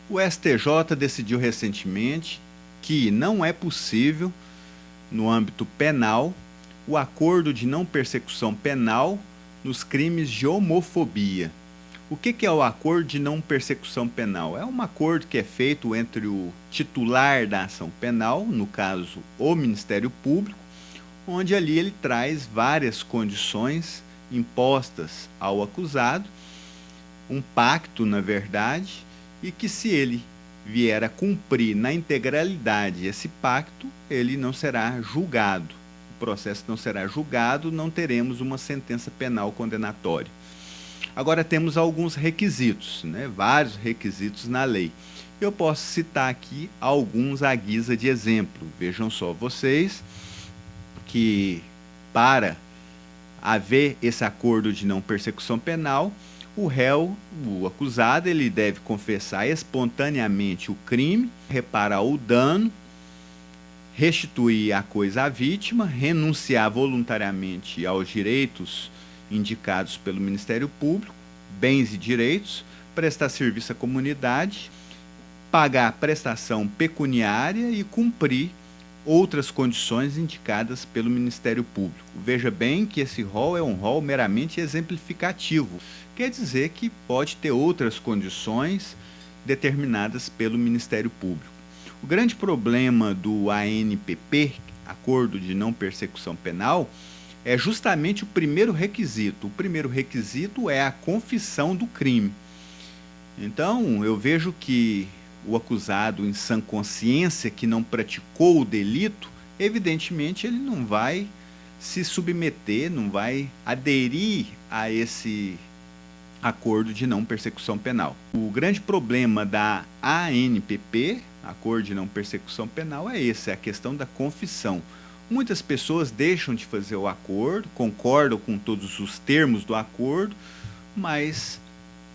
O STJ decidiu recentemente que não é possível, no âmbito penal, o acordo de não persecução penal nos crimes de homofobia. O que é o acordo de não persecução penal? É um acordo que é feito entre o titular da ação penal, no caso o Ministério Público, onde ali ele traz várias condições impostas ao acusado, um pacto, na verdade, e que se ele vier a cumprir na integralidade esse pacto, ele não será julgado. O processo não será julgado, não teremos uma sentença penal condenatória. Agora temos alguns requisitos, vários requisitos na lei. Eu posso citar aqui alguns à guisa de exemplo. Vejam só vocês que para haver esse acordo de não persecução penal, o réu, o acusado, ele deve confessar espontaneamente o crime, reparar o dano, restituir a coisa à vítima, renunciar voluntariamente aos direitos indicados pelo Ministério Público, bens e direitos, prestar serviço à comunidade, pagar prestação pecuniária e cumprir outras condições indicadas pelo Ministério Público. Veja bem que esse rol é um rol meramente exemplificativo. Quer dizer que pode ter outras condições determinadas pelo Ministério Público. O grande problema do ANPP, Acordo de Não Persecução Penal, é justamente o primeiro requisito. O primeiro requisito é a confissão do crime. Então, eu vejo que o acusado em sã consciência que não praticou o delito, evidentemente ele não vai se submeter, não vai aderir a esse acordo de não persecução penal. O grande problema da ANPP, Acordo de Não Persecução Penal, é esse, é a questão da confissão. Muitas pessoas deixam de fazer o acordo, concordam com todos os termos do acordo, mas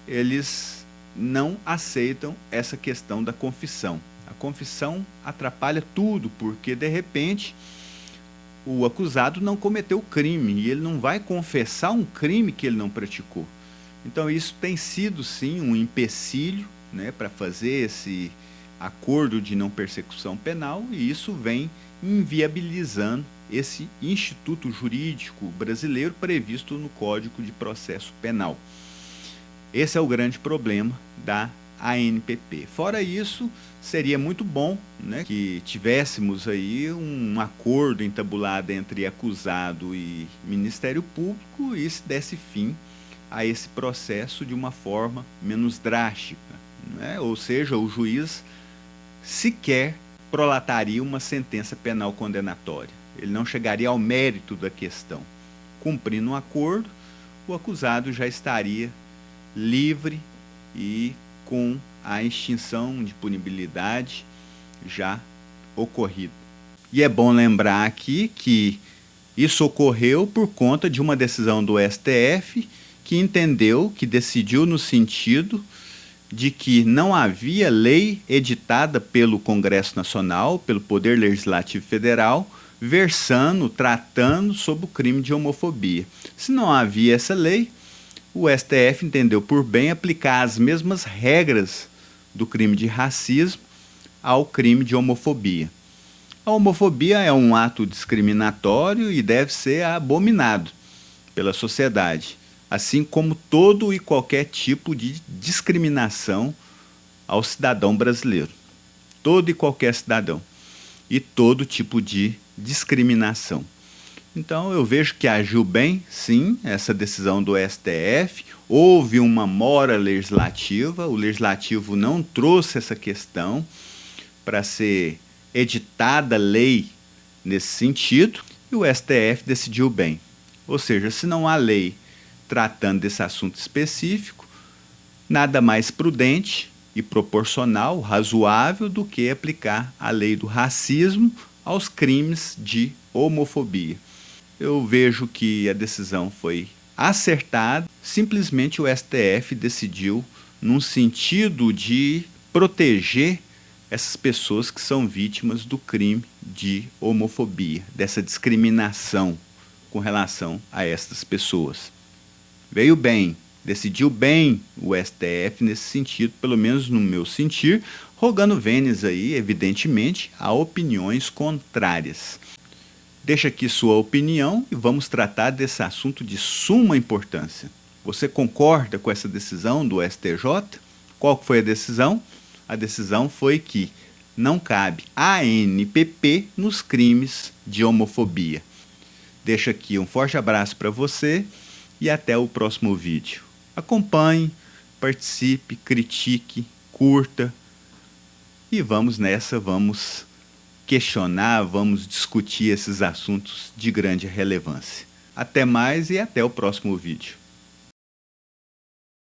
eles não aceitam essa questão da confissão. A confissão atrapalha tudo, porque de repente o acusado não cometeu o crime e ele não vai confessar um crime que ele não praticou. Então isso tem sido sim um empecilho, para fazer esse acordo de não persecução penal, e isso vem inviabilizando esse instituto jurídico brasileiro previsto no Código de Processo Penal. Esse é o grande problema da ANPP. Fora isso, seria muito bom, que tivéssemos aí um acordo entabulado entre acusado e Ministério Público e se desse fim a esse processo de uma forma menos drástica, Ou seja, o juiz sequer prolataria uma sentença penal condenatória. Ele não chegaria ao mérito da questão. Cumprindo um acordo, o acusado já estaria livre e com a extinção de punibilidade já ocorrida. E é bom lembrar aqui que isso ocorreu por conta de uma decisão do STF que entendeu, que decidiu no sentido de que não havia lei editada pelo Congresso Nacional, pelo Poder Legislativo Federal, tratando sobre o crime de homofobia. Se não havia essa lei, o STF entendeu por bem aplicar as mesmas regras do crime de racismo ao crime de homofobia. A homofobia é um ato discriminatório e deve ser abominado pela sociedade, assim como todo e qualquer tipo de discriminação ao cidadão brasileiro. Todo e qualquer cidadão. E todo tipo de discriminação. Então eu vejo que agiu bem, sim, essa decisão do STF. Houve uma mora legislativa, o legislativo não trouxe essa questão para ser editada lei nesse sentido, e o STF decidiu bem. Ou seja, se não há lei tratando desse assunto específico, nada mais prudente e proporcional, razoável, do que aplicar a lei do racismo aos crimes de homofobia. Eu vejo que a decisão foi acertada, simplesmente o STF decidiu num sentido de proteger essas pessoas que são vítimas do crime de homofobia, dessa discriminação com relação a estas pessoas. Veio bem, Decidiu bem o STF nesse sentido, pelo menos no meu sentir, rogando vênis aí, evidentemente, a opiniões contrárias. Deixa aqui sua opinião e vamos tratar desse assunto de suma importância. Você concorda com essa decisão do STJ? Qual foi a decisão? A decisão foi que não cabe ANPP nos crimes de homofobia. Deixo aqui um forte abraço para você e até o próximo vídeo. Acompanhe, participe, critique, curta e vamos nessa, vamos questionar, vamos discutir esses assuntos de grande relevância. Até mais e até o próximo vídeo.